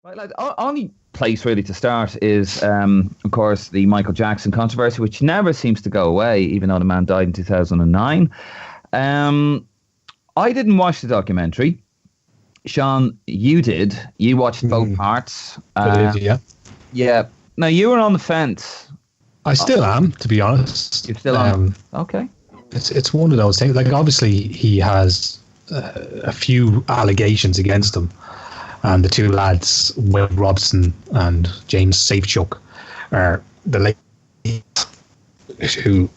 Right, like, only place really to start is, of course, the Michael Jackson controversy, which never seems to go away, even though the man died in 2009. I didn't watch the documentary. Sean, you did. You watched both parts. I did, yeah. Yeah. Now, you were on the fence. I still am, to be honest. You're still on? Okay. It's one of those things. Like, obviously, he has a few allegations against him. And the two lads, Will Robson and James Safechuck, are the ladies who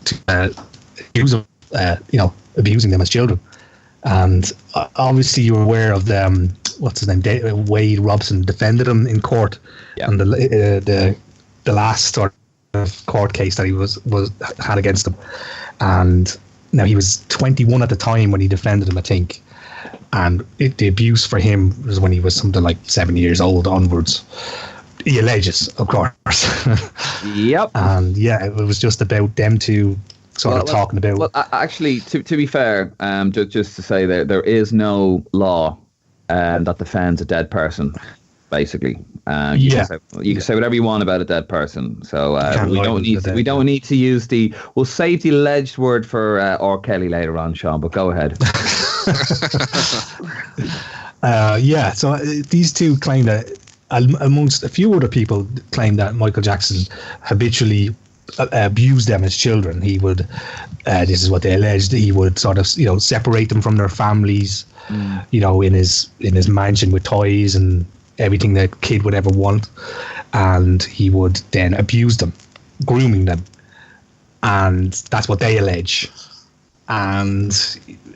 abusing them as children. And obviously, you're aware of them. What's his name? Wade Robson defended him in court, and the last sort of court case that he was had against him. And now he was 21 at the time when he defended him, I think. And the abuse for him was when he was something like 7 years old onwards. He alleges, of course. Yep. And yeah, it was just about them two sort of talking about. Well, actually, to be fair, just to say that there is no law that defends a dead person. Basically, you can say whatever you want about a dead person. So we don't need to use the. We'll save the alleged word for R. Kelly later on, Sean. But go ahead. So these two claim that, amongst a few other people, claim that Michael Jackson habitually abused them as children. He would, this is what they alleged, he would sort of separate them from their families, in his mansion with toys and everything that kid would ever want, and he would then abuse them, grooming them, and that's what they allege. And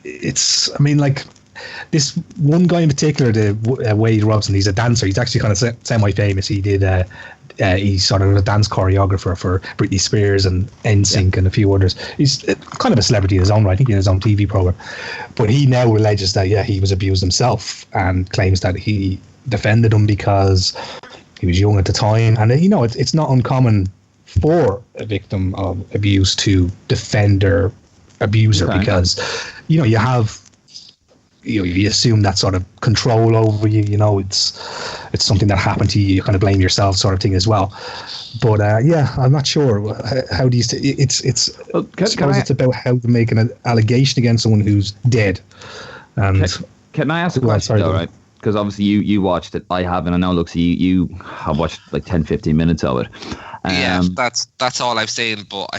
it's, this one guy in particular, the Wade Robson, he's a dancer. He's actually kind of semi-famous. He did, he's sort of a dance choreographer for Britney Spears and NSYNC and a few others. He's kind of a celebrity in his own right. I think he has his own TV program. But he now alleges that, he was abused himself, and claims that he defended him because he was young at the time. And, it's not uncommon for a victim of abuse to defend their abuser, because you have you assume that sort of control over you. It's something that happened to you. You kind of blame yourself, sort of thing as well. But I'm not sure how these. It's about how to make an allegation against someone who's dead. And can I ask a question though, right? Because obviously you watched it. I haven't. I know, looks you have watched like 10-15 minutes of it. Yeah, that's all I've seen. But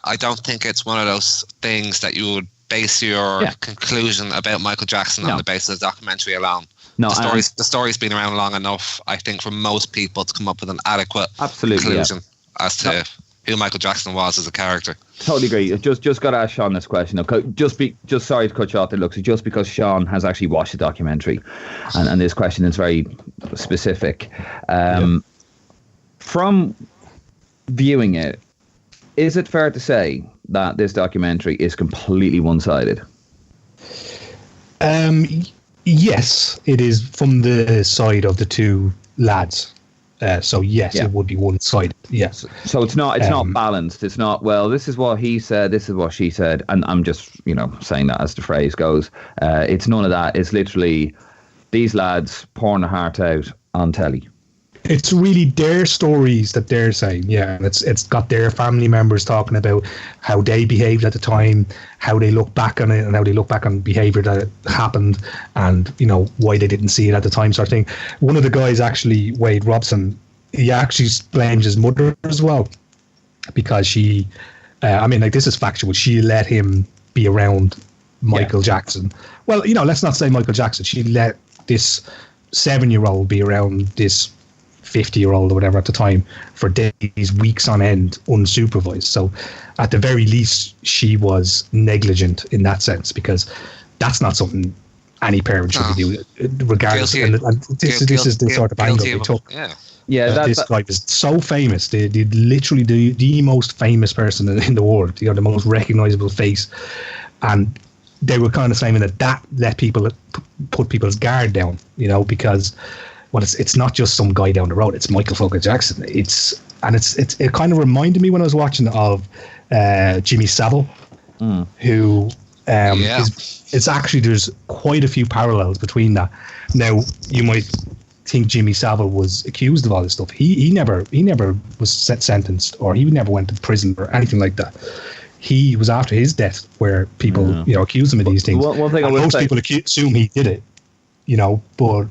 I don't think it's one of those things that you would base your conclusion about Michael Jackson on the basis of the documentary alone. No, the story's been around long enough, I think, for most people to come up with an adequate conclusion as to who Michael Jackson was as a character. Totally agree. Just got to ask Sean this question. Just sorry to cut you off there, Looks, just because Sean has actually watched the documentary, and this question is very specific. From viewing it, is it fair to say that this documentary is completely one-sided? Yes, it is, from the side of the two lads. So yes, it would be one-sided. Yes. So it's not balanced. It's not, well, this is what he said, this is what she said, and I'm just saying that as the phrase goes. It's none of that. It's literally these lads pouring their heart out on telly. It's really their stories that they're saying, and it's got their family members talking about how they behaved at the time, how they look back on it, and how they look back on behaviour that happened, and why they didn't see it at the time, sort of thing. One of the guys, actually, Wade Robson, he actually blames his mother as well, because she, this is factual, she let him be around Michael Jackson. Well, let's not say Michael Jackson. She let this 7-year-old be around this 50-year-old or whatever at the time for days, weeks on end, unsupervised. So at the very least, she was negligent in that sense, because that's not something any parent should be doing, regardless. And this is the sort of angle they took. This guy was so famous. They literally the most famous person in the world, the most recognizable face, and they were kind of saying that let people put people's guard down, because. Well, it's not just some guy down the road. It's Michael fucking Jackson. It kind of reminded me when I was watching of Jimmy Savile, who it's actually, there's quite a few parallels between that. Now, you might think Jimmy Savile was accused of all this stuff. He never was sentenced, or he never went to prison or anything like that. He was after his death where people accused him of these things. One thing most people assume he did it, but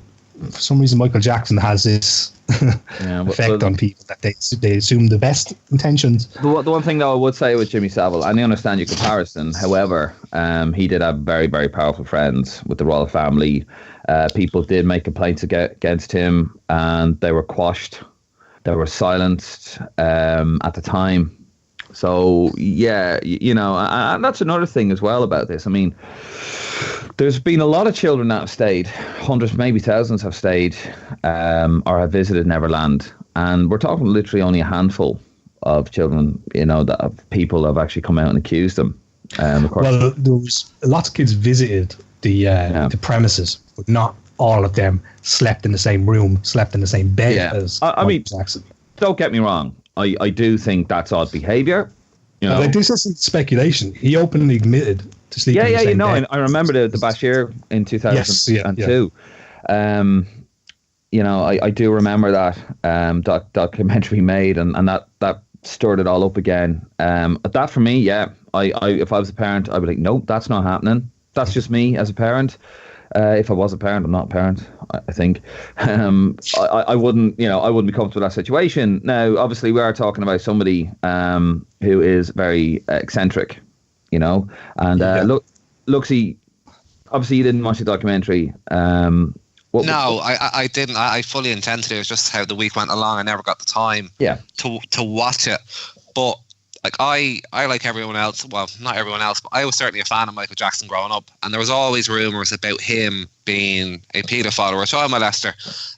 for some reason Michael Jackson has this effect on people that they assume the best intentions. The one thing though I would say with Jimmy Savile, and I understand your comparison, however, he did have very, very powerful friends with the royal family. People did make complaints against him, and they were quashed. They were silenced at the time. So, and that's another thing as well about this. I mean, there's been a lot of children that have stayed, hundreds, maybe thousands have stayed or have visited Neverland. And we're talking literally only a handful of children, that people have actually come out and accused them. Of course. Well, there was lots of kids visited the premises, but not all of them slept in the same room, slept in the same bed as Michael Jackson. Don't get me wrong. I do think that's odd behaviour. Like, this isn't speculation. He openly admitted to sleeping in the same bed. I remember the Bashir in 2002. I do remember that documentary made, and that stirred it all up again. That for me, if I was a parent, I would be like, nope, that's not happening. That's just me as a parent. If I was a parent, I'm not a parent, I think. I wouldn't be comfortable with that situation. Now, obviously, we are talking about somebody who is very eccentric, and Luxie, obviously, you didn't watch the documentary. No, I didn't. I fully intended to. It was just how the week went along. I never got the time to watch it. But like I like everyone else, well, not everyone else, but I was certainly a fan of Michael Jackson growing up, and there was always rumours about him being a paedophile or a child molester,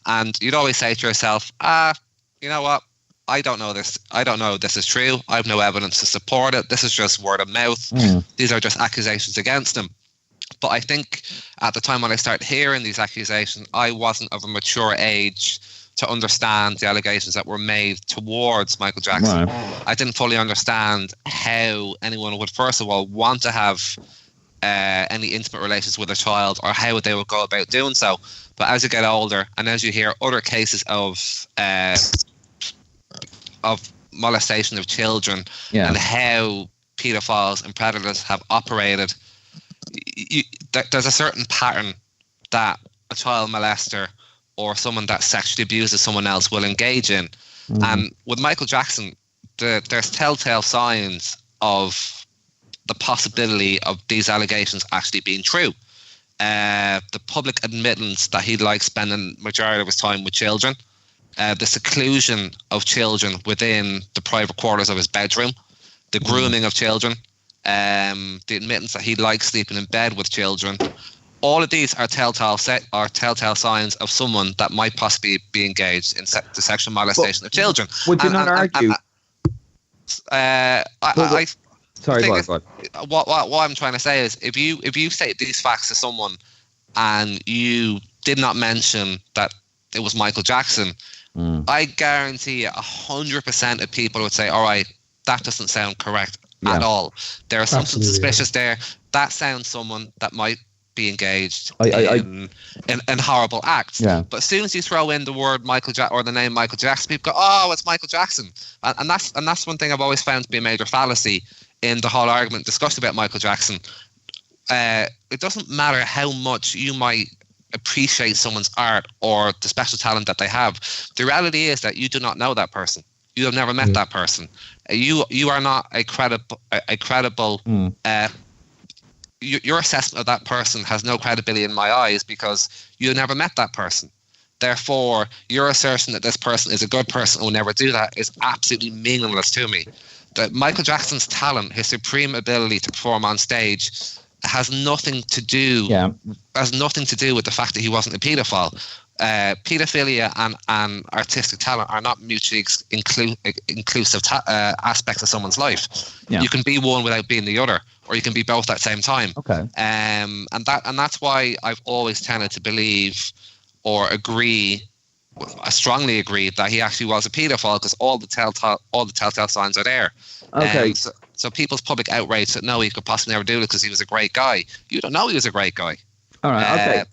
and you'd always say to yourself, you know what, I don't know this is true, I have no evidence to support it, this is just word of mouth, these are just accusations against him. But I think at the time when I started hearing these accusations, I wasn't of a mature age to understand the allegations that were made towards Michael Jackson. Right. I didn't fully understand how anyone would, first of all, want to have any intimate relations with a child, or how they would go about doing so. But as you get older, and as you hear other cases of molestation of children, and how paedophiles and predators have operated, there's a certain pattern that a child molester or someone that sexually abuses someone else will engage in. And with Michael Jackson, there's telltale signs of the possibility of these allegations actually being true. The public admittance that he likes spending the majority of his time with children, the seclusion of children within the private quarters of his bedroom, the grooming of children, the admittance that he likes sleeping in bed with children. All of these are telltale signs of someone that might possibly be engaged in the sexual molestation of children. Would you not argue? Sorry, go on. What I'm trying to say is, if you state these facts to someone and you did not mention that it was Michael Jackson, I guarantee 100% of people would say, all right, that doesn't sound correct at all. There is something suspicious there. That sounds someone that might be engaged in horrible acts. But as soon as you throw in the word Michael Jackson or the name Michael Jackson, people go, oh, it's Michael Jackson. And that's one thing I've always found to be a major fallacy in the whole argument discussed about Michael Jackson. It doesn't matter how much you might appreciate someone's art or the special talent that they have. The reality is that you do not know that person. You have never met that person. You are not a credible your assessment of that person has no credibility in my eyes, because you never met that person. Therefore, your assertion that this person is a good person and will never do that is absolutely meaningless to me. That Michael Jackson's talent, his supreme ability to perform on stage, has nothing to do with the fact that he wasn't a paedophile. Paedophilia and artistic talent are not mutually inclusive aspects of someone's life. You can be one without being the other, or you can be both at the same time. And that's why I've always tended to believe or agree, I strongly agree, that he actually was a paedophile, because all the telltale signs are there. So people's public outrage that no, he could possibly never do it because he was a great guy. You don't know he was a great guy. All right. Okay.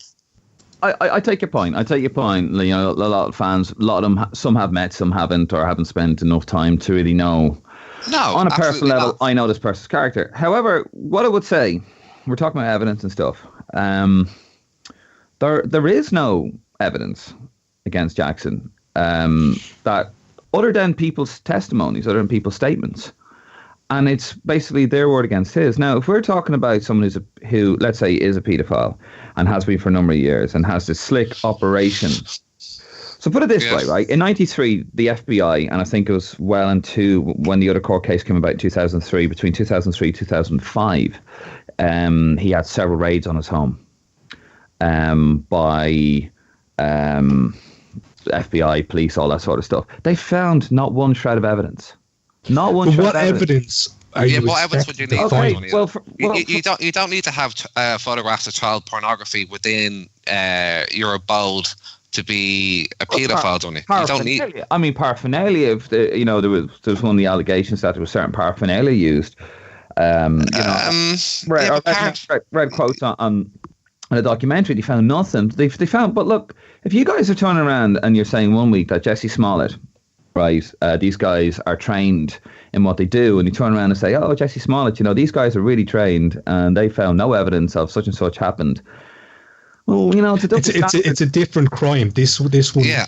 I take your point. I take your point. You know, a lot of fans, a lot of them, some have met, some haven't, or haven't spent enough time to really know. No, on a personal level, not. I know this person's character. However, what I would say, we're talking about evidence and stuff. There is no evidence against Jackson that other than people's testimonies, other than people's statements. And it's basically their word against his. Now, if we're talking about someone who, let's say, is a paedophile and has been for a number of years and has this slick operation. So put it this way, right? In 93, the FBI, and I think it was well into when the other court case came about in 2003, between 2003 and 2005, he had several raids on his home by FBI, police, all that sort of stuff. They found not one shred of evidence. Not one. But what evidence? What evidence would you need? Okay, you don't need to have photographs of child pornography within your abode to be a paedophile, don't you? You don't need. I mean, paraphernalia. If there was one of the allegations that there was certain paraphernalia used. Read quotes on a documentary. They found nothing. They found, but look, if you guys are turning around and you're saying one week that Jesse Smollett, right, these guys are trained in what they do, and you turn around and say, oh, Jesse Smollett, these guys are really trained, and they found no evidence of such and such happened. Well, it's a different crime. This one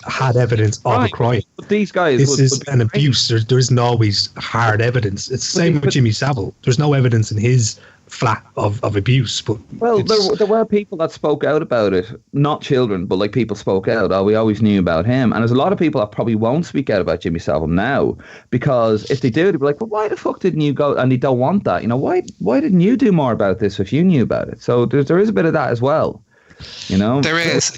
had evidence of a crime. But these guys, this is an abuse. There isn't always hard evidence. It's the same with Jimmy Savile. There's no evidence in his flat of abuse. But there were people that spoke out about it, not children, but like people spoke out. Oh, we always knew about him. And there's a lot of people that probably won't speak out about Jimmy Savile now, because if they do, they'll be like, well, why the fuck didn't you go? And they don't want that. Why didn't you do more about this if you knew about it? So there is a bit of that as well. There is.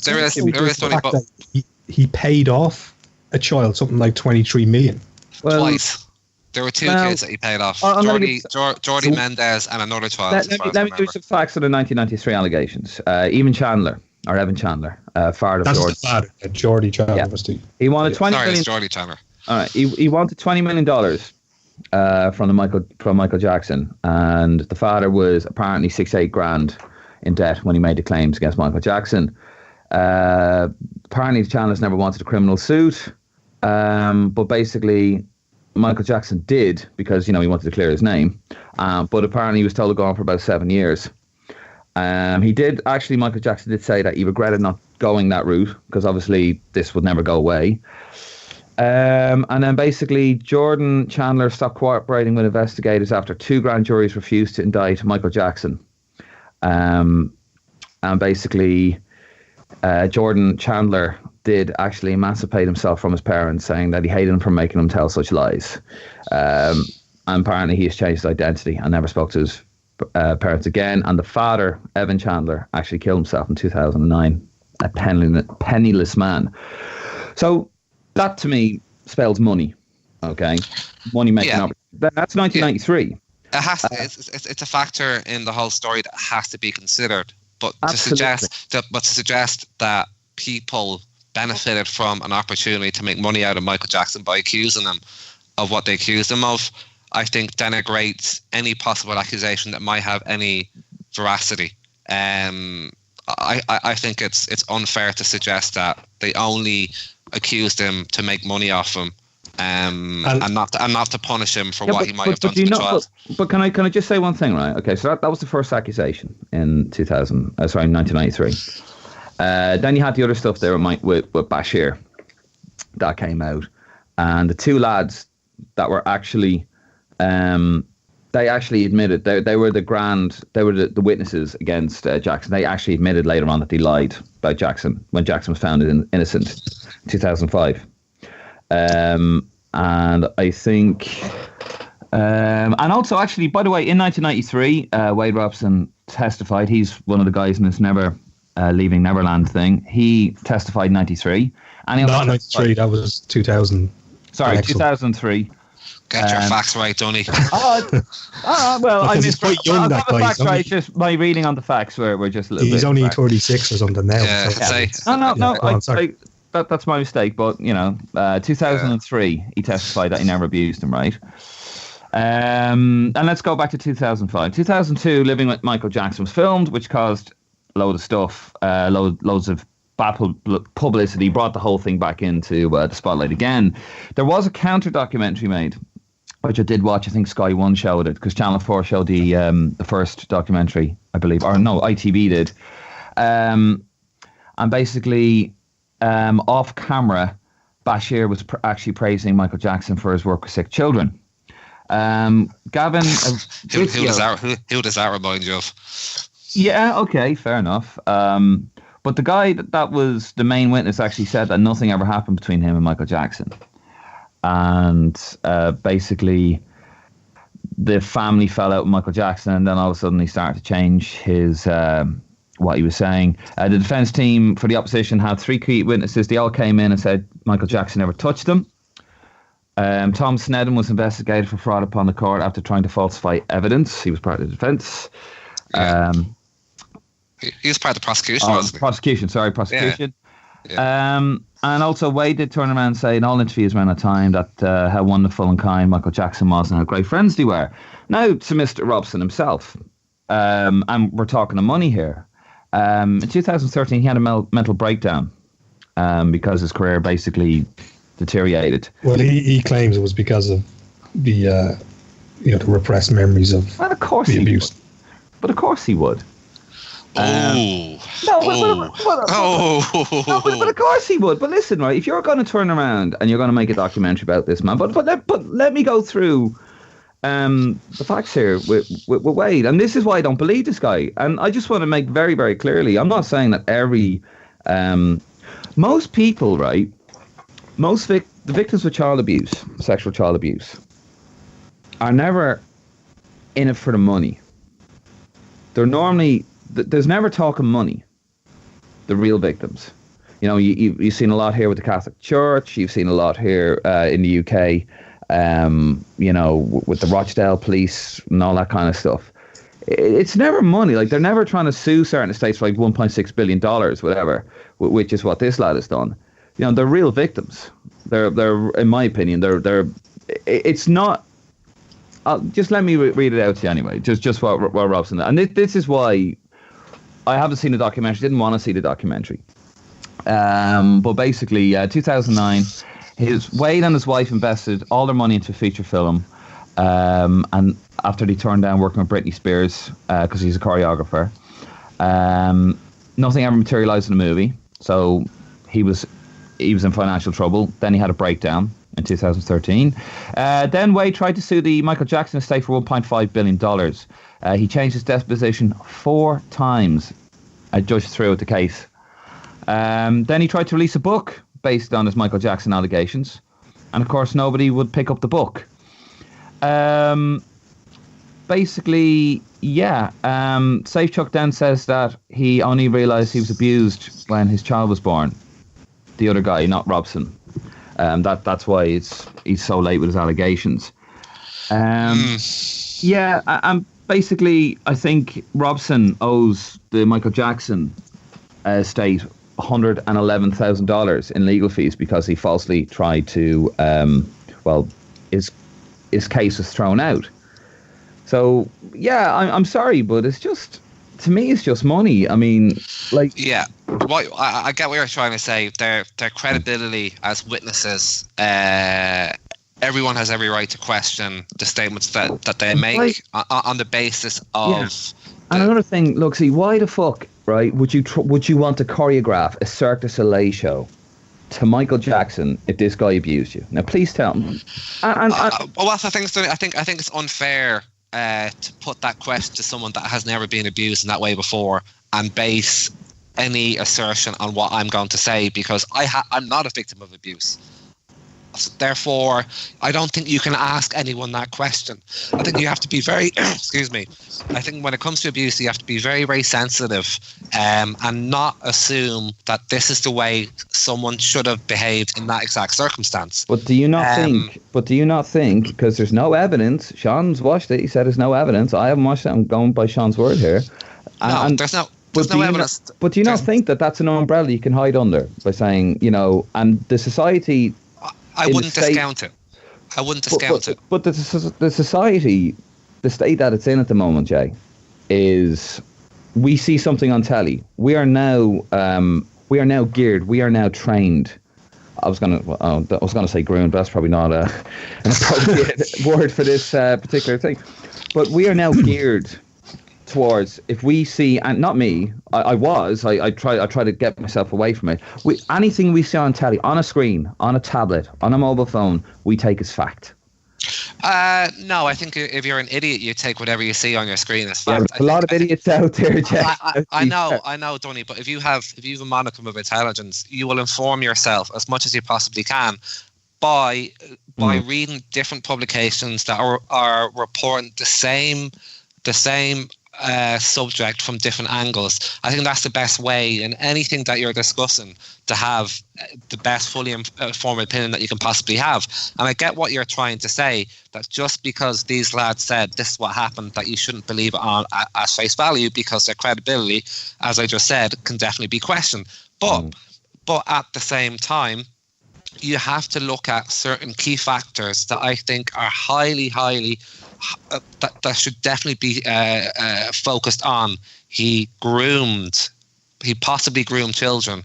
He paid off a child something like 23 million. Well, twice. There were two kids that he paid off. Jordy Mendez and another child. Let me do some facts on the 1993 allegations. Evan Chandler, father of George. That's the father. Jordy Chandler was the. He wanted $20 million. It's Jordy Chandler. All right. He wanted $20 million from Michael Jackson, and the father was apparently $6,800 in debt when he made the claims against Michael Jackson. Apparently, Chandler's never wanted a criminal suit, but basically, Michael Jackson did, because he wanted to clear his name. But apparently, he was told to go on for about 7 years. Michael Jackson did say that he regretted not going that route, because obviously this would never go away. And then basically, Jordan Chandler stopped cooperating with investigators after 2 grand juries refused to indict Michael Jackson. And basically, Jordan Chandler did actually emancipate himself from his parents, saying that he hated him for making him tell such lies. And apparently he has changed his identity and never spoke to his parents again. And the father, Evan Chandler, actually killed himself in 2009, a penniless man. So that to me spells money, okay? Money making up. That's 1993. It has to, it's a factor in the whole story that has to be considered. But to suggest that people benefited from an opportunity to make money out of Michael Jackson by accusing him of what they accused him of, I think denigrates any possible accusation that might have any veracity. I think it's unfair to suggest that they only accused him to make money off him. And not to punish him for what he might have done to the child. But can I just say one thing, right? Okay, so that was the first accusation in 1993. Then you had the other stuff there with Bashir that came out, and the 2 lads that were actually, they actually admitted they were the witnesses against Jackson. They actually admitted later on that they lied about Jackson when Jackson was found innocent in 2005. And I think, and also actually, by the way, in 1993, Wade Robson testified. He's one of the guys in this Leaving Neverland thing. He testified in 93. And he not 93, that was 2000. Sorry, 2003. Get your facts right, Donny. Well, I missed quite young. That guy. Facts right. Just my reading on the facts were just a little bit. He's only 36 or something now. Yeah, so. No. That's my mistake. But 2003, he testified that he never abused him, right? And let's go back to 2005. 2002, Living with Michael Jackson was filmed, which caused a load of stuff, loads of bad publicity brought the whole thing back into the spotlight again. There was a counter documentary made, which I did watch. I think Sky One showed it because Channel 4 showed the first documentary, I believe, or no, ITV did. And basically, off camera, Bashir was actually praising Michael Jackson for his work with sick children. Gavin, who does that remind you of? Yeah, okay, fair enough. But the guy that was the main witness actually said that nothing ever happened between him and Michael Jackson. And basically, the family fell out with Michael Jackson, and then all of a sudden he started to change his what he was saying. The defense team for the opposition had 3 key witnesses. They all came in and said Michael Jackson never touched them. Tom Sneddon was investigated for fraud upon the court after trying to falsify evidence. He was part of the defense. He was part of the prosecution, wasn't he? Prosecution. Yeah. And also Wade did turn around and say in all interviews around that time that how wonderful and kind Michael Jackson was and how great friends they were. Now to Mr. Robson himself, and we're talking of money here. In 2013, he had a mental breakdown because his career basically deteriorated. Well, he claims it was because of the the repressed memories of the abuse. But of course he would. But of course he would. But listen, right? If you're going to turn around and you're going to make a documentary about this man, but let me go through the facts here with Wade, and this is why I don't believe this guy. And I just want to make very, very clearly, I'm not saying that most people, right? The victims of child abuse, sexual child abuse, are never in it for the money. They're normally, there's never talk of money, the real victims. You've seen a lot here with the Catholic Church. You've seen a lot here in the UK, with the Rochdale police and all that kind of stuff. It's never money. Like, they're never trying to sue certain estates for like $1.6 billion, whatever, which is what this lad has done. They're real victims. They're in my opinion, it's not. Just let me read it out to you anyway. Just what Robson. And this is why I haven't seen the documentary. Didn't want to see the documentary. But basically, 2009, Wade and his wife invested all their money into a feature film. And after they turned down working with Britney Spears because he's a choreographer, nothing ever materialized in the movie. So he was in financial trouble. Then he had a breakdown in 2013. Then Wade tried to sue the Michael Jackson estate for $1.5 billion. He changed his deposition 4 times. A judge threw out the case. Then he tried to release a book based on his Michael Jackson allegations. And of course, nobody would pick up the book. Safechuck then says that he only realised he was abused when his child was born. The other guy, not Robson. That's why he's so late with his allegations. Basically, I think Robson owes the Michael Jackson estate $111,000 in legal fees because he falsely tried to. His case was thrown out. So I'm sorry, but it's just, to me, it's just money. I mean, like, yeah. I get what you're trying to say. Their credibility as witnesses. Everyone has every right to question the statements that they make on the basis of. Yeah. And another thing, look, see, why the fuck, right? Would you want to choreograph a Cirque du Soleil show to Michael Jackson if this guy abused you? Now, please tell me. That's the thing. I think it's unfair to put that question to someone that has never been abused in that way before and base any assertion on what I'm going to say, because I'm not a victim of abuse. Therefore, I don't think you can ask anyone that question. I think you have to be very, excuse me. I think when it comes to abuse, you have to be very, very sensitive and not assume that this is the way someone should have behaved in that exact circumstance. But do you not think, because there's no evidence, Sean's watched it, he said there's no evidence. I haven't watched it, I'm going by Sean's word here. There's no evidence. But do you not think that that's an umbrella you can hide under by saying, and the society... I wouldn't discount it. But the society, the state that it's in at the moment, Jay, is we see something on telly. We are now We are now geared. We are now trained. I was gonna say groomed, but that's probably not an appropriate word for this particular thing. But we are now geared towards, if we see, and not me, I try to get myself away from it. Anything we see on telly, on a screen, on a tablet, on a mobile phone, we take as fact. No, I think if you're an idiot, you take whatever you see on your screen as fact. Yeah, a lot of idiots out there, Jeff. I know, Donny, but if you have a modicum of intelligence, you will inform yourself as much as you possibly can by reading different publications that are reporting the same subject from different angles. I think that's the best way in anything that you're discussing, to have the best fully informed opinion that you can possibly have. And I get what you're trying to say, that just because these lads said this is what happened, that you shouldn't believe it at face value, because their credibility, as I just said, can definitely be questioned. But at the same time, you have to look at certain key factors that I think are highly that should definitely be focused on. He possibly groomed children.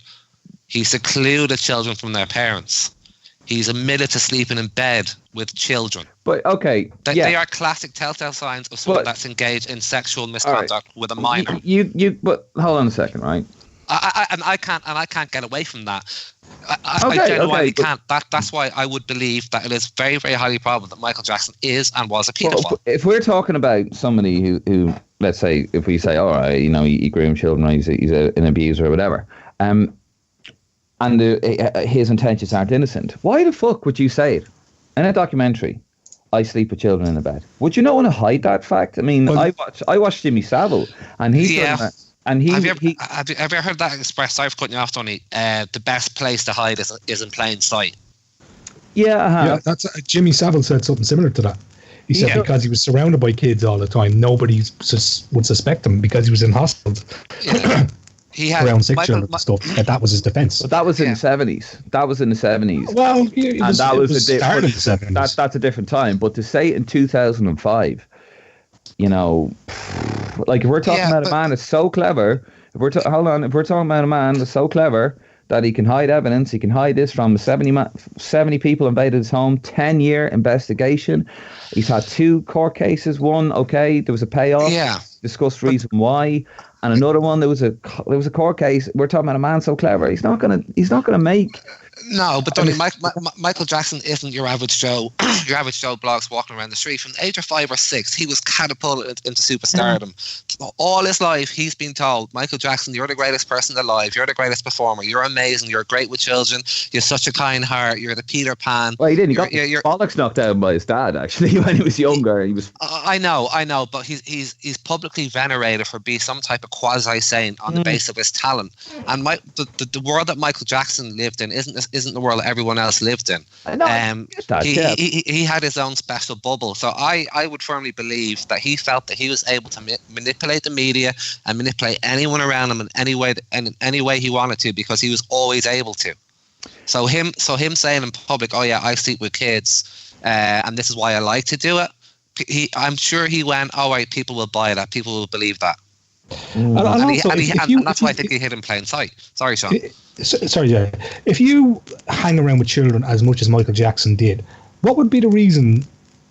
He secluded children from their parents. He's admitted to sleeping in bed with children. But okay, they are classic telltale signs of someone that's engaged in sexual misconduct with a minor. But hold on a second, right? I can't get away from that. I genuinely can't. That's why I would believe that it is very, very highly probable that Michael Jackson is and was a paedophile. Well, if we're talking about somebody who, let's say, if we say, all right, he groomed children, or he's an abuser or whatever, and his intentions aren't innocent, why the fuck would you say it in a documentary? I sleep with children in a bed. Would you not want to hide that fact? I mean, I watched Jimmy Savile, and he's and he. Have you ever heard that expressed? Sorry for cutting you off, Tony. The best place to hide is in plain sight. Yeah, I have. Yeah, that's Jimmy Savile said something similar to that. He said because he was surrounded by kids all the time, nobody would suspect him because he was in hospitals. Yeah. He had around 6 children and stuff. That was his defence. But that was in the 70s. That was in the 70s. Well, that's a different time. But to say in 2005, like if we're talking about a man that's so clever, if we're talking about a man that's so clever that he can hide evidence, he can hide this from 70 people invaded his home, 10-year investigation. He's had 2 court cases. One, there was a payoff. Yeah. Discussed reason why. And another one, there was a court case. We're talking about a man so clever. He's not gonna make. No, but Donny, Michael Jackson isn't your average Joe. Your average Joe blogs walking around the street. From the age of 5 or 6, he was catapulted into superstardom. All his life, he's been told, Michael Jackson, you're the greatest person alive. You're the greatest performer. You're amazing. You're great with children. You're such a kind heart. You're the Peter Pan. Well, he didn't. He got bollocks knocked out by his dad, actually, when he was younger. He was. I know, but he's publicly venerated for being some type of quasi-saint on the basis of his talent. And the world that Michael Jackson lived in isn't the world that everyone else lived in. He had his own special bubble. So I would firmly believe that he felt that he was able to manipulate the media and manipulate anyone around him in any way he wanted to, because he was always able to. So him saying in public, "Oh yeah, I sleep with kids, and this is why I like to do it." I'm sure he went, "All right, people will buy that. People will believe that." And that's why I think he hid in plain sight. Sorry, Sean. Sorry, yeah. If you hang around with children as much as Michael Jackson did, what would be the reason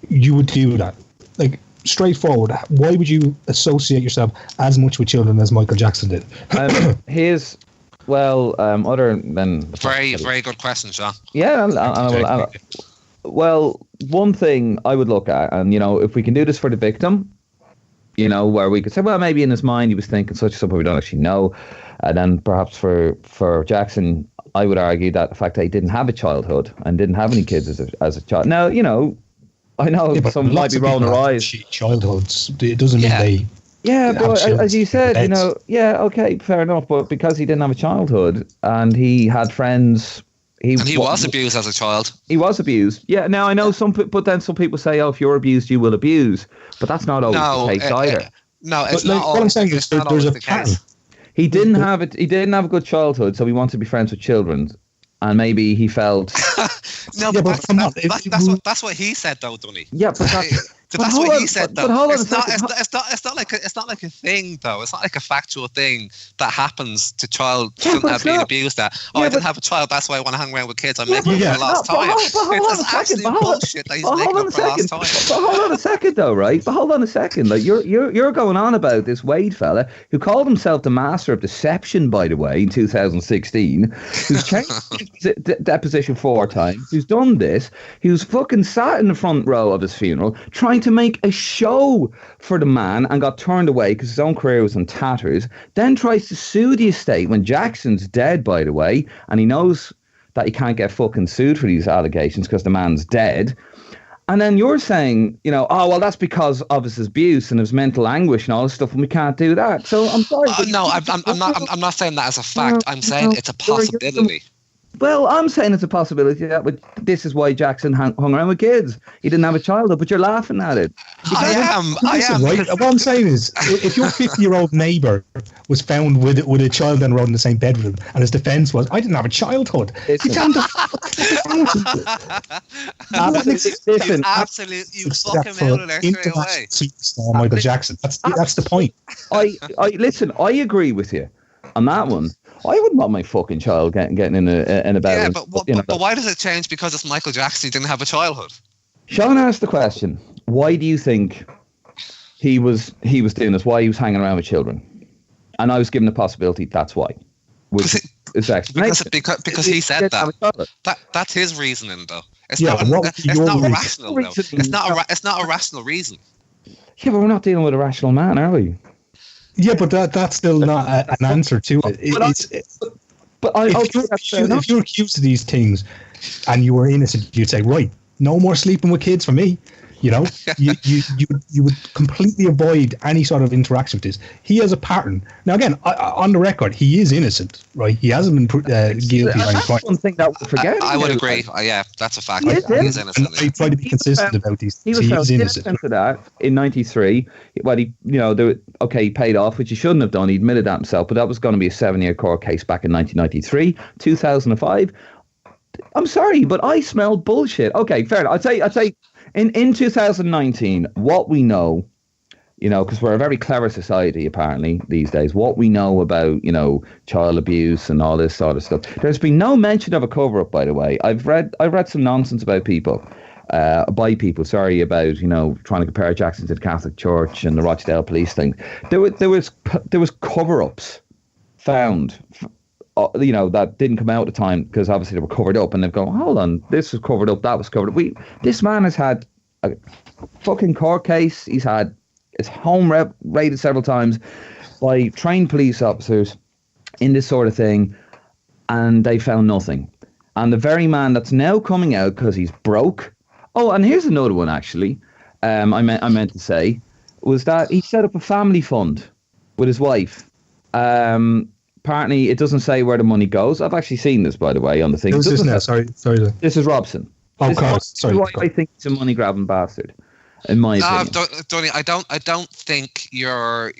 you would do that? Like, straightforward, why would you associate yourself as much with children as Michael Jackson did? Other than... Very, very good question, Sean. Yeah, well, one thing I would look at, and, if we can do this for the victim, where we could say, well, maybe in his mind he was thinking such and such, but we don't actually know. And then perhaps for Jackson, I would argue that the fact that he didn't have a childhood and didn't have any kids as a child. Now, I know some might be rolling their eyes. Childhoods, it doesn't mean they... Yeah, but as you said, fair enough. But because he didn't have a childhood and he had friends... He was abused as a child. He was abused. Yeah, now I know but then some people say, oh, if you're abused, you will abuse. But that's not always the case either. It's not always. What I'm saying is there's a pattern. He didn't have it. He didn't have a good childhood, so he wanted to be friends with children, and maybe he felt. That's what he said, though, Donny. Yeah, but So that's what he said, though. It's not like a thing, though. It's not like a factual thing that happens to child shouldn't have been abused. I didn't have a child, that's why I want to hang around with kids. I'm making up for lost time. It's absolute bullshit that he's making up for lost time. But hold on a second, though, right? But hold on a second. Like you're going on about this Wade fella who called himself the master of deception, by the way, in 2016, who's changed his deposition 4 times, who's done this, who's fucking sat in the front row of his funeral trying to make a show for the man and got turned away because his own career was in tatters, then tries to sue the estate when Jackson's dead, by the way, and he knows that he can't get fucking sued for these allegations because the man's dead. And then you're saying, oh, well, that's because of his abuse and his mental anguish and all this stuff, and we can't do that. So I'm sorry. No, I'm not saying that as a fact. I'm saying it's a possibility. Well, I'm saying it's a possibility that this is why Jackson hung around with kids. He didn't have a childhood, but you're laughing at it. I am. Right? What I'm saying is, if your 50-year-old neighbour was found with a child and rode in the same bed with him, and his defence was, I didn't have a childhood. Listen, you fuck him out of there straight away. Superstar Michael Jackson. That's the point. Listen, I agree with you on that one. I wouldn't want my fucking child getting in a bed. Yeah, but why does it change because it's Michael Jackson? He didn't have a childhood. Sean asked the question: why do you think he was doing this? Why he was hanging around with children? And I was given the possibility that's why. Because he said that. That's his reasoning, though. It's not rational, though. It's not a rational reason. Yeah, but we're not dealing with a rational man, are we? Yeah, but that's still not an answer to it. If you're accused of these things and you were innocent, you'd say, right, no more sleeping with kids for me. You would completely avoid any sort of interaction with this. He has a pattern. Now, again, on the record, he is innocent, right? He hasn't been guilty of any crime. One thing that we're forgetting. I would agree. Yeah, that's a fact. He is innocent. I try to be consistent about these. He was innocent for that in '93. Well, he paid off, which he shouldn't have done. He admitted that himself, but that was going to be a 7-year court case back in 1993, 2005. I'm sorry, but I smell bullshit. Okay, fair enough. I'd say. In 2019, what we know, because we're a very clever society apparently these days, what we know about, child abuse and all this sort of stuff, there's been no mention of a cover-up, by the way. I've read some nonsense about people, about, trying to compare Jackson to the Catholic Church and the Rochdale police thing. There was cover-ups found, that didn't come out at the time because obviously they were covered up, and they've gone, hold on, this was covered up, that was covered up. This man has had a fucking court case. He's had his home raided several times by trained police officers in this sort of thing, and they found nothing. And the very man that's now coming out because he's broke. Oh, and here's another one actually. I meant to say was that he set up a family fund with his wife. Apparently, it doesn't say where the money goes. I've actually seen this, by the way, on the thing. Who's this now? Sorry. This is Robson. Oh, God. Sorry. I think he's a money grabbing bastard, in my opinion. Donny, I don't think your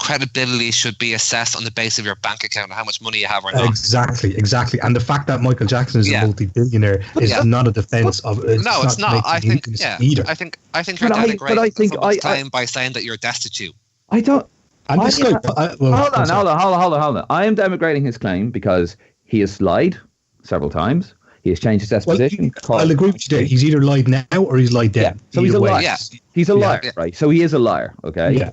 credibility should be assessed on the basis of your bank account and how much money you have or not. Exactly. And the fact that Michael Jackson is a multi-billionaire is not a defense of. No, it's not. I think. Yeah. Either. I think you're denigrating someone's claim by saying that you're destitute. I don't. And this guy, hold on. I am denigrating his claim because he has lied several times. He has changed his disposition. I'll agree with you there. He's either lied now or he's lied then. Yeah. So he's a liar. Yeah. He's a liar, right? So he is a liar, okay? Yeah.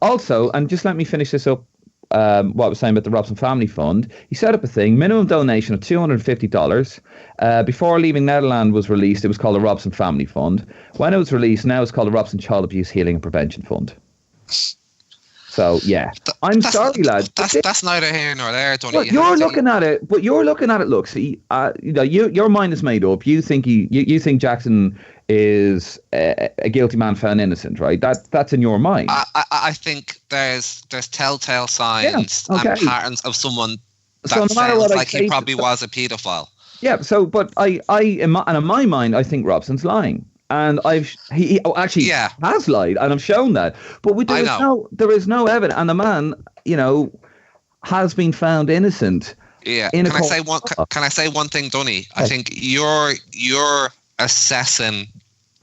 Also, and just let me finish this up, what I was saying about the Robson Family Fund. He set up a thing, minimum donation of $250. Before Leaving Neverland was released, it was called the Robson Family Fund. When it was released, now it's called the Robson Child Abuse Healing and Prevention Fund. So yeah, I'm sorry, lad. That's neither here nor there, Tony. But you're looking at it. Look, see, your mind is made up. You think you think Jackson is a guilty man found innocent, right? That's in your mind. I think there's telltale signs and patterns of someone that sounds like he probably was a paedophile. Yeah. So, but in my mind, I think Robson's lying. And he actually has lied, and I've shown that. But there is no evidence, and the man, has been found innocent. Yeah. Can I say one thing, Donny? I think you're assessing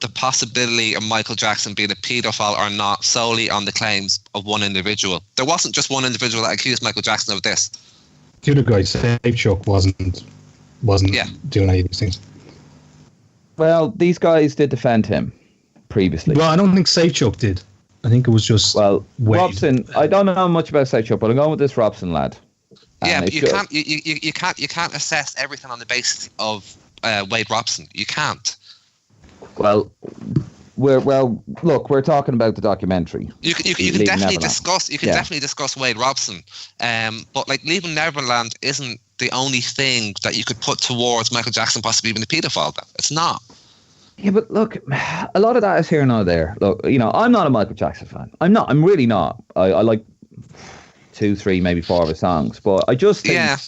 the possibility of Michael Jackson being a paedophile or not solely on the claims of one individual. There wasn't just one individual that accused Michael Jackson of this. The other guy, Safechuck, wasn't doing any of these things. Well, these guys did defend him previously. Well, I don't think Safechuck did. I think it was just Wade. Robson. I don't know much about Safechuck, but I'm going with this Robson lad. Yeah, but you can't assess everything on the basis of Wade Robson. You can't. Well, we're talking about the documentary. You can definitely discuss. You can definitely discuss Wade Robson. But like Leaving Neverland isn't the only thing that you could put towards Michael Jackson possibly being a paedophile. It's not. Yeah, but look, a lot of that is here and not there. Look, I'm not a Michael Jackson fan. I'm not. I'm really not. I like 2, 3, maybe 4 of his songs, but I just think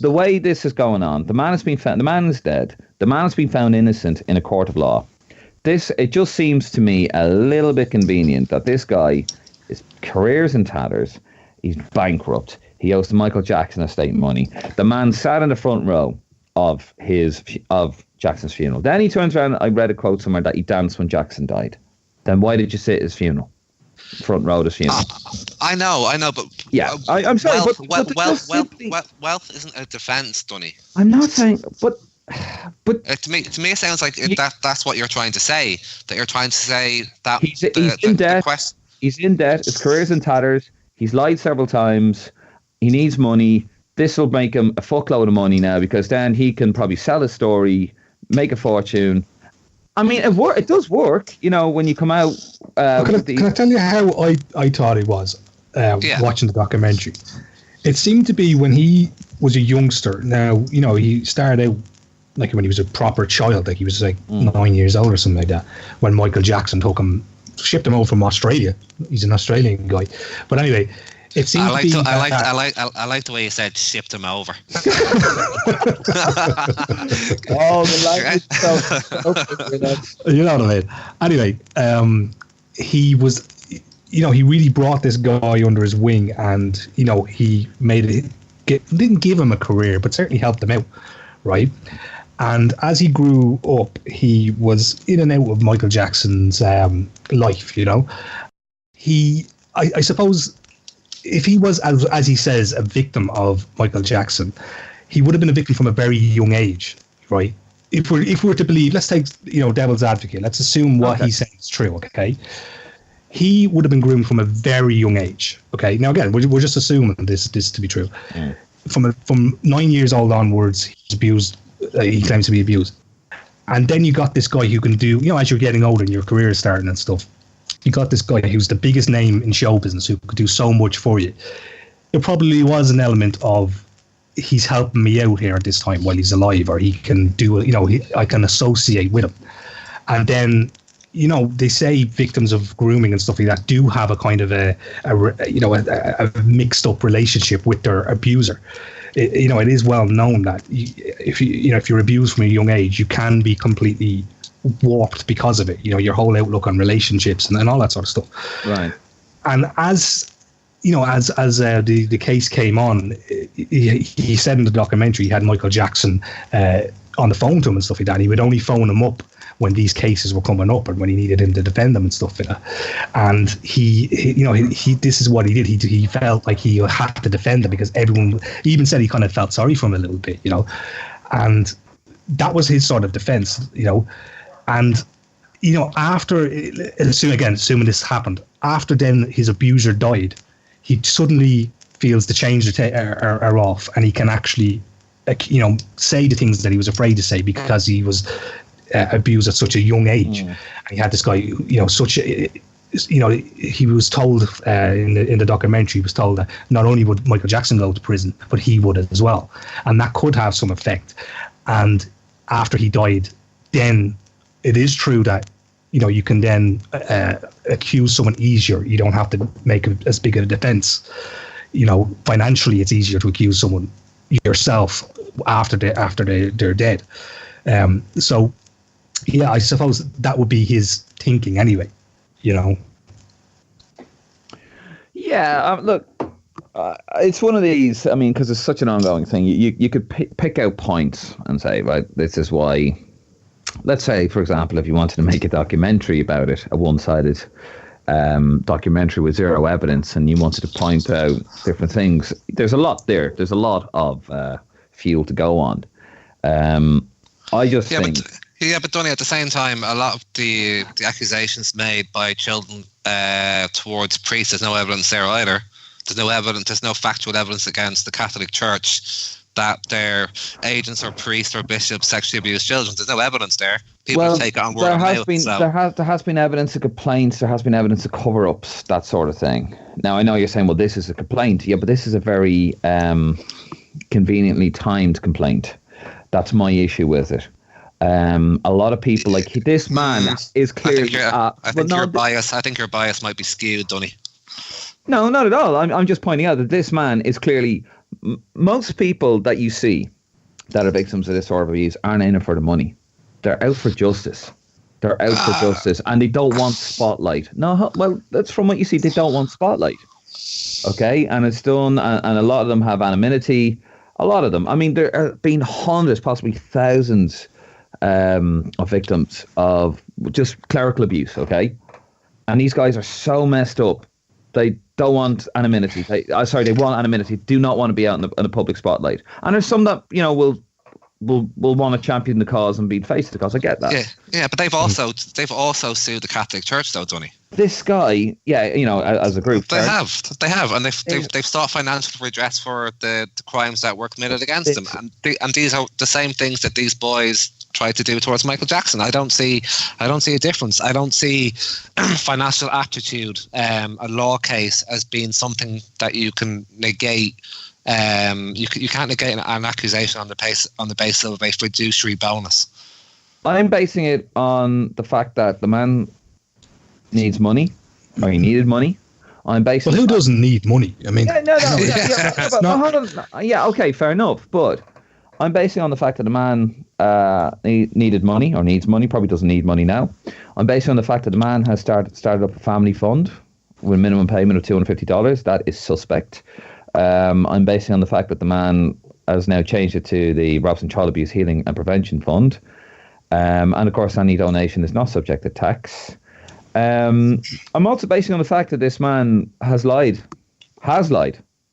the way this is going on, the man has been found. The man is dead. The man has been found innocent in a court of law. It just seems to me a little bit convenient that this guy, his career's in tatters. He's bankrupt. He owes the Michael Jackson estate money. The man sat in the front row of Jackson's funeral. Then he turns around. I read a quote somewhere that he danced when Jackson died. Then why did you sit at his funeral? Front row of his funeral. I know, but yeah, I'm sorry. Wealth isn't a defence, Dunny. I'm not saying, but to me, it sounds like that's what you're trying to say. That you're trying to say that he's in debt. He's in debt. His career's in tatters. He's lied several times. He needs money. This will make him a fuckload of money now because then he can probably sell his story, make a fortune. I mean, it does work, when you come out. Can I tell you how I thought it was watching the documentary? It seemed to be when he was a youngster. Now, he started out like when he was a proper child, like he was like 9 years old or something like that, when Michael Jackson shipped him over from Australia. He's an Australian guy. But anyway, it seemed I like the way you said shipped him over. The language. You know what I mean? Anyway, he was, he really brought this guy under his wing, and he didn't give him a career, but certainly helped him out, right? And as he grew up, he was in and out of Michael Jackson's life. I suppose, if he was, as he says, a victim of Michael Jackson, he would have been a victim from a very young age, right? If we're to believe, let's take devil's advocate. Let's assume what he's saying is true. Okay, he would have been groomed from a very young age. Okay, now again, we're just assuming this to be true. From 9 years old onwards, he's abused. He claims to be abused, and then you got this guy who can do, as you're getting older and your career is starting and stuff. You got this guy who's the biggest name in show business who could do so much for you. There probably was an element of, he's helping me out here at this time while he's alive, or he can do, I can associate with him. And then, they say victims of grooming and stuff like that do have a kind of a mixed up relationship with their abuser. It is well known that if you're abused from a young age, you can be completely warped because of it. Your whole outlook on relationships and all that sort of stuff. Right. And as the case came on, he said in the documentary he had Michael Jackson on the phone to him and stuff like that. He would only phone him up when these cases were coming up and when he needed him to defend them and stuff. And he this is what he did. He felt like he had to defend them because everyone, he even said he kind of felt sorry for him a little bit, and that was his sort of defense, And, after, assuming this happened, after then his abuser died, he suddenly feels the chains are off, and he can actually, say the things that he was afraid to say because he was abused at such a young age. And he had this guy, he was told in the documentary, he was told that not only would Michael Jackson go to prison, but he would as well. And that could have some effect. And after he died, then it is true that you can then accuse someone easier. You don't have to make as big a defense. Financially, it's easier to accuse someone yourself after they're dead. So, yeah, I suppose that would be his thinking anyway. Yeah. Look, it's one of these. I mean, because it's such an ongoing thing. You could pick out points and say, right, this is why let's say, for example, if you wanted to make a documentary about it, a one-sided documentary with zero evidence, and you wanted to point out different things, there's a lot there. There's a lot of fuel to go on. I just think... But Donny, at the same time, a lot of the accusations made by children towards priests, there's no evidence there either. There's no factual evidence against the Catholic Church that their agents or priests or bishops sexually abuse children. There's no evidence there. People take it on word of mouth. There has been evidence of complaints. There has been evidence of cover-ups, that sort of thing. Now, I know you're saying, well, this is a complaint. Yeah, but this is a very conveniently timed complaint. That's my issue with it. A lot of people, like this man, is clearly... I think your bias might be skewed, Donny. No, not at all. I'm just pointing out that this man is clearly... Most people that you see that are victims of this sort of abuse aren't in it for the money. They're out for justice. They're out for justice, and they don't want spotlight. No, well, that's from what you see. They don't want spotlight. Okay, and it's done, and a lot of them have anonymity. A lot of them. I mean, there have been hundreds, possibly thousands of victims of just clerical abuse. Okay, and these guys are so messed up. They don't want anonymity. They want anonymity. Do not want to be out in the public spotlight. And there's some that will want to champion the cause and be the face of the cause. I get that. Yeah, but they've also sued the Catholic Church, though, Donny. This guy, as a group, they have, and they've sought financial redress for the crimes that were committed against them, and these are the same things that these boys tried to do towards Michael Jackson. I don't see a difference. I don't see financial aptitude, a law case, as being something that you can negate. You can't negate an accusation on the basis of a fiduciary bonus. I'm basing it on the fact that the man needs money, or he needed money. I'm basing. Well, who doesn't need money? I mean, okay, fair enough, but I'm basing it on the fact that the man needed money or needs money. Probably doesn't need money now. I'm basing it on the fact that the man has started up a family fund with a minimum payment of $250. That is suspect. I'm basing it on the fact that the man has now changed it to the Robson Child Abuse Healing and Prevention Fund. And of course, any donation is not subject to tax. I'm also basing it on the fact that this man has lied.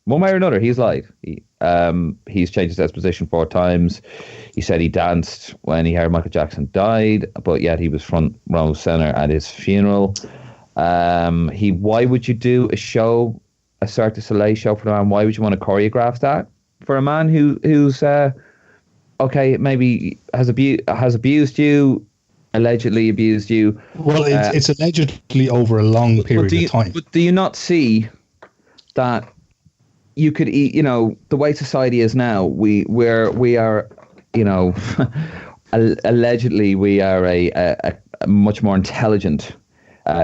One way or another, he's lied. He's changed his position 4 times. He said he danced when he heard Michael Jackson died, but yet he was front row center at his funeral. Why would you do a Cirque du Soleil show for a man? Why would you want to choreograph that for a man who's maybe has abused you, allegedly abused you? Well, it's allegedly over a long period of time. But do you not see that you could, the way society is now, we are, allegedly we are a much more intelligent,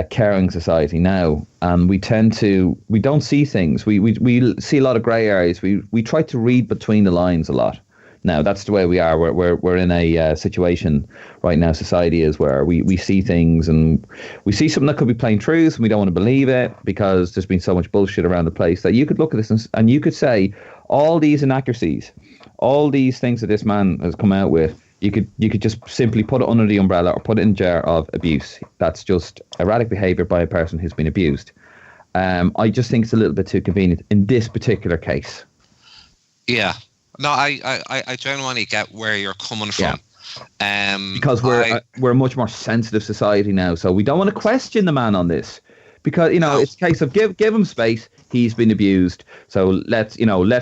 caring society now, and we don't see things. We see a lot of grey areas. We try to read between the lines a lot. Now that's the way we are. We're in a situation right now. Society is where we see things, and we see something that could be plain truth, and we don't want to believe it because there's been so much bullshit around the place that you could look at this and you could say all these inaccuracies, all these things that this man has come out with. You could just simply put it under the umbrella or put it in a jar of abuse. That's just erratic behaviour by a person who's been abused. I just think it's a little bit too convenient in this particular case. Yeah. No, I genuinely get where you're coming from. Yeah. Because we're a much more sensitive society now, so we don't want to question the man on this. Because it's a case of give him space. He's been abused, so let's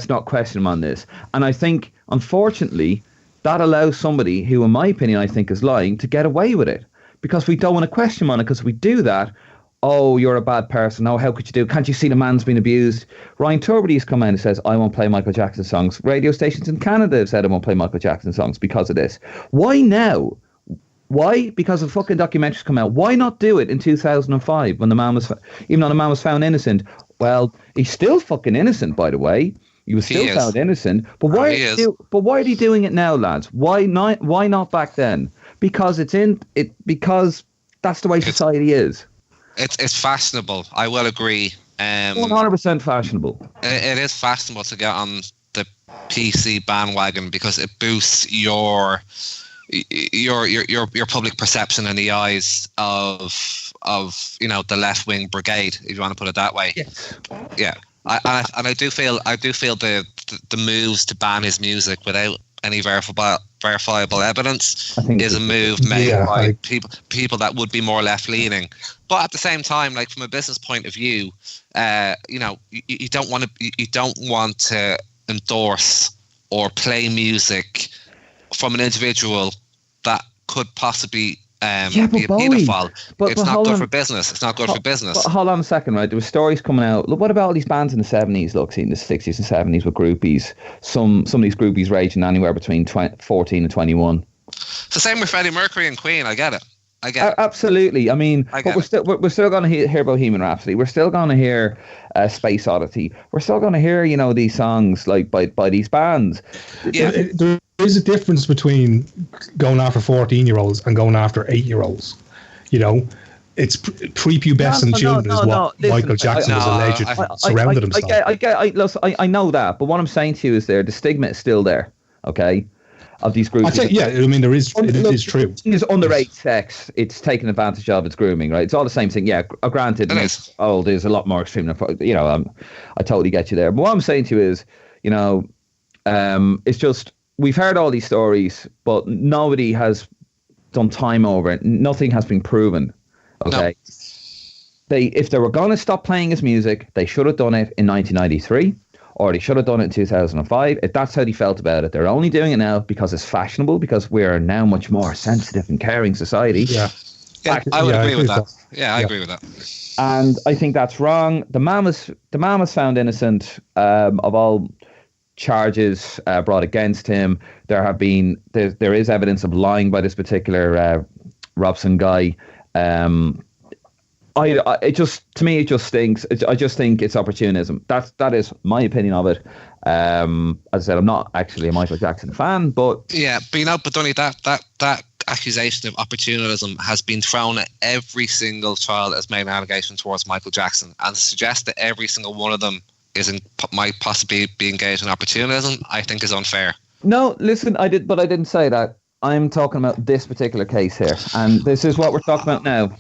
not question him on this. And I think, unfortunately, that allows somebody who, in my opinion, I think is lying to get away with it, because we don't want to question him on it. Because if we do that, oh, you're a bad person. Oh, how could you do? Can't you see the man's been abused? Ryan Turbidy's come in and says, I won't play Michael Jackson songs. Radio stations in Canada have said I won't play Michael Jackson songs because of this. Why now? Why? Because of fucking documentaries come out. Why not do it in 2005 when the man was, even though the man was found innocent? Well, he's still fucking innocent, by the way. He was still found innocent. But why are they doing it now, lads? Why not back then? Because because that's the way society is. It's fashionable. I will agree. 100% fashionable. It is fashionable to get on the PC bandwagon because it boosts your your public perception in the eyes of the left wing brigade, if you want to put it that way. Yes. Yeah. I do feel the moves to ban his music without any verifiable evidence is a move made by people that would be more left leaning. But at the same time, like from a business point of view, you don't want to endorse or play music from an individual that could possibly be a paedophile. It's not good for business. It's not good for business. But hold on a second, right? There were stories coming out. Look, what about all these bands in the 70s? Look, in the 60s and 70s with groupies. Some of these groupies ranging anywhere between 14 and 21. It's the same with Freddie Mercury and Queen. I get it. Absolutely. I mean, but we're still going to hear Bohemian Rhapsody. We're still going to hear Space Oddity. We're still going to hear, these songs like by these bands. Yeah. There is a difference between going after 14-year-olds and going after 8-year-olds. It's prepubescent children is what Michael Jackson was alleged surrounded himself. I know that, but what I'm saying to you is the stigma is still there. Okay. Of these groups. It is true. It's underage sex. It's taking advantage of. It's grooming, right? It's all the same thing. Yeah, granted, there's a lot more extreme. I totally get you there. But what I'm saying to you is, it's just we've heard all these stories, but nobody has done time over it. Nothing has been proven. Okay, if they were going to stop playing his music, they should have done it in 1993. Or they should have done it in 2005. If that's how they felt about it, they're only doing it now because it's fashionable, because we're now much more sensitive and caring society. Yeah, I would agree with that. Yeah, I agree with that. And I think that's wrong. The man was found innocent of all charges brought against him. There is evidence of lying by this particular Robson guy. It just stinks. I just think it's opportunism. That is my opinion of it. As I said, I'm not actually a Michael Jackson fan, but but Donny, that accusation of opportunism has been thrown at every single child that has made an allegation towards Michael Jackson, and to suggest that every single one of them might possibly be engaged in opportunism, I think is unfair. No, listen, I didn't say that. I'm talking about this particular case here, and this is what we're talking about now.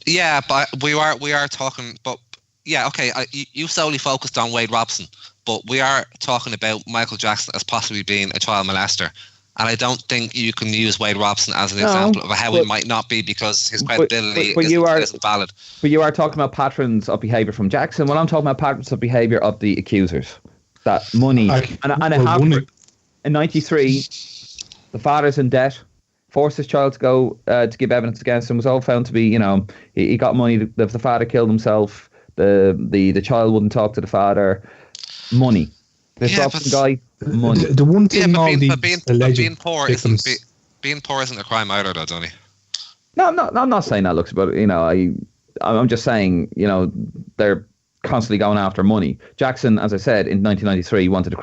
Yeah, but we are talking. But yeah, okay. You solely focused on Wade Robson, but we are talking about Michael Jackson as possibly being a child molester, and I don't think you can use Wade Robson as an example of how he might not be, because his credibility isn't valid. But you are talking about patterns of behaviour from Jackson. Well, I'm talking about patterns of behaviour of the accusers. That money in '93, the father's in debt. Forced his child to go to give evidence against him, was all found to be, he got money. The father killed himself. The child wouldn't talk to the father. Money. This Robson guy, money. The one thing being poor isn't a crime either, though, Donny. No, I'm not saying that, looks, but I'm just saying, they're constantly going after money. Jackson, as I said, in 1993, wanted a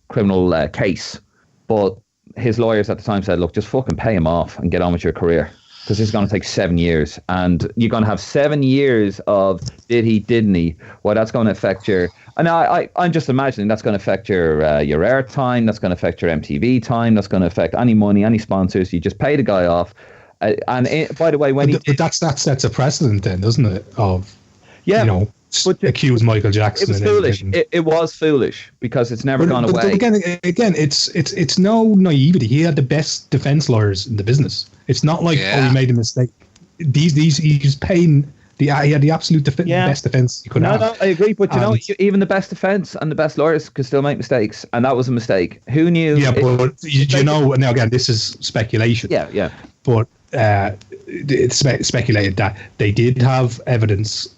criminal case, but his lawyers at the time said, look, just fucking pay him off and get on with your career, because this is going to take 7 years, and you're going to have 7 years of did he, didn't he? Well, that's going to affect your, and I'm just imagining that's going to affect your air time, that's going to affect your MTV time, that's going to affect any money, any sponsors. You just pay the guy off. By the way, but that sets a precedent then, doesn't it? But accuse Michael Jackson. It was foolish. It was foolish, because it's never gone away. Again, it's no naivety. He had the best defense lawyers in the business. It's not like he made a mistake. He's paying. He had the absolute best defense he could have. No, I agree. But even the best defense and the best lawyers could still make mistakes, and that was a mistake. Who knew? Yeah, but now again, this is speculation. Yeah. But it's speculated that they did have evidence.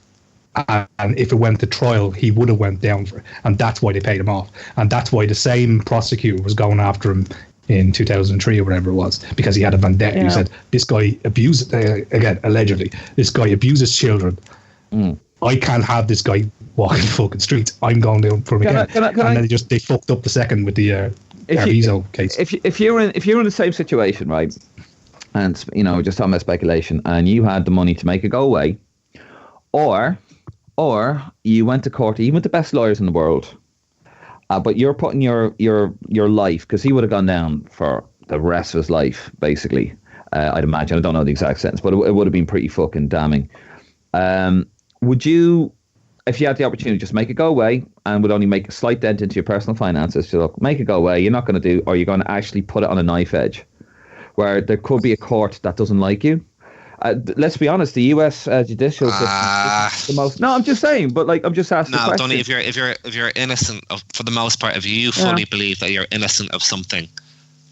And if it went to trial, he would have went down for it, and that's why they paid him off, and that's why the same prosecutor was going after him in 2003 or whatever it was, because he had a vendetta. Yeah. He said this guy abuses, again allegedly, this guy abuses children. I can't have this guy walking the fucking streets. I'm going down for him again. Then they fucked up the second with the Arvizo case. If you're in the same situation, right, and just talking about speculation, and you had the money to make it go away, or you went to court, even with the best lawyers in the world, But you're putting your life, because he would have gone down for the rest of his life, basically. I'd imagine. I don't know the exact sentence, but it would have been pretty fucking damning. Would you, if you had the opportunity, just make it go away and would only make a slight dent into your personal finances? So look, make it go away. You're not going to do, or you're going to actually put it on a knife edge, where there could be a court that doesn't like you. Let's be honest, the U.S. judicial system is the most. No, I'm just saying, but like I'm just asking. No, Donny, if you're innocent of, for the most part, if you fully believe that you're innocent of something,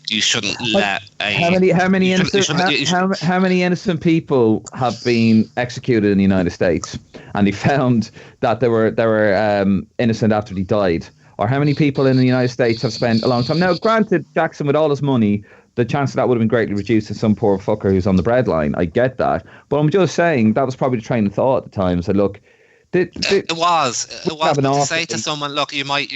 you shouldn't let how many innocent people have been executed in the United States, and they found that they were innocent after they died? Or how many people in the United States have spent a long time? Now, granted, Jackson, with all his money, the chance of that would have been greatly reduced to some poor fucker who's on the breadline. I get that, but I'm just saying that was probably the train of thought at the time. So look, it was to say to someone, look, you might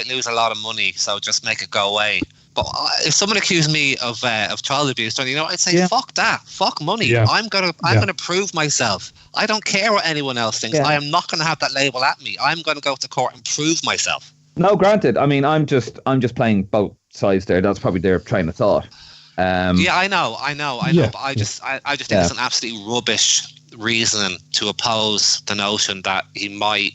lose a lot of money, so just make it go away. But if someone accused me of child abuse, I'd say fuck that, fuck money. Yeah. I'm gonna prove myself. I don't care what anyone else thinks. Yeah. I am not gonna have that label at me. I'm gonna go to court and prove myself. No, granted. I mean, I'm just playing both sides there. That's probably their train of thought. I know. But I just think it's an absolutely rubbish reasoning to oppose the notion that he might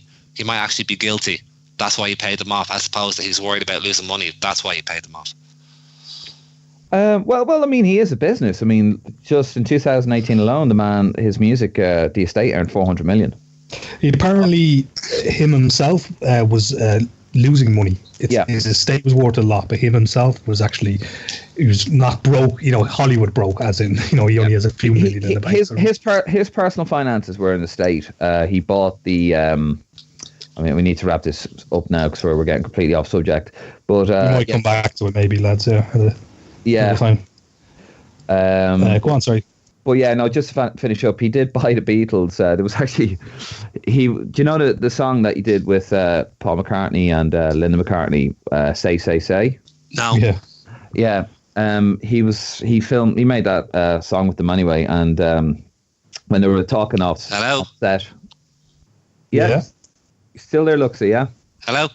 actually be guilty. That's why he paid them off, as opposed to he's worried about losing money. That's why he paid them off. Well, I mean, he is a business. I mean, just in 2018 alone, the man, his music, the estate earned $400 million. Apparently, him himself was losing money. His estate was worth a lot, but him himself was he was not broke. Hollywood broke, as in, he only has a few million in the bank. His personal finances were in the state. He bought the. I mean, we need to wrap this up now because we're getting completely off subject. But we might come back to it, maybe, lads. Yeah. Fine. Go on, sorry. But yeah, no, just to finish up, he did buy the Beatles. There was actually, do you know the song that he did with Paul McCartney and Linda McCartney, Say, Say, Say? No. Yeah. He made that song with them anyway. And when they were talking off set. Yeah. Still there, Luxie, yeah? Hello?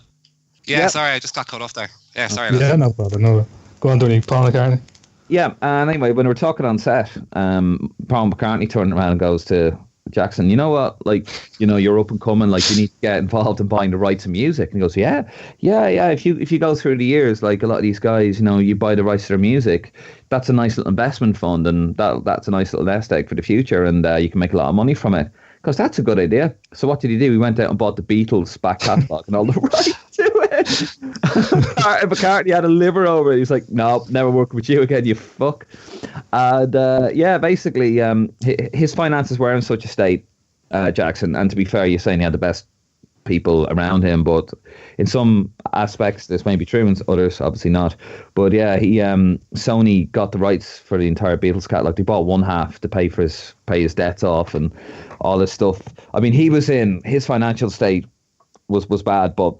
Yeah, sorry, I just got cut off there. Yeah, sorry. Yeah, no problem. No. Go on, Donny. Paul McCartney. Yeah, and anyway, when we were talking on set, Paul McCartney turned around and goes to Jackson, you know what, you're up and coming, you need to get involved in buying the rights of music. And he goes, yeah, if you go through the years, a lot of these guys, you buy the rights to their music, that's a nice little investment fund, and that's a nice little nest egg for the future, and you can make a lot of money from it. Because that's a good idea. So what did he do? He went out and bought the Beatles back catalogue and all the rights to it. McCartney had a liver over it. He was like, no, never working with you again, you fuck. And basically, his finances were in such a state, Jackson. And to be fair, you're saying he had the best people around him, but in some aspects this may be true, and others obviously not. But yeah, Sony got the rights for the entire Beatles catalogue. They bought one half to pay his debts off and all this stuff. I mean, his financial state was bad, but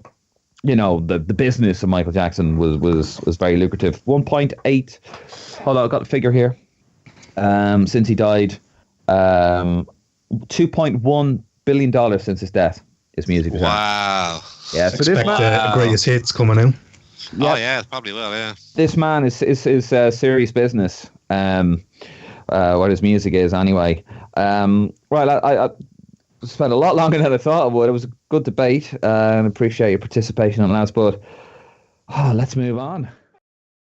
the business of Michael Jackson was very lucrative. 1.8. Hold on, I've got a figure here. Since he died, $2.1 billion since his death. His music. Wow. Yeah, so expect the greatest hits coming out. Oh yeah, it probably will. Yeah. This man is serious business. What his music is anyway. I spent a lot longer than I thought I would. It was a good debate, and appreciate your participation on that. But let's move on.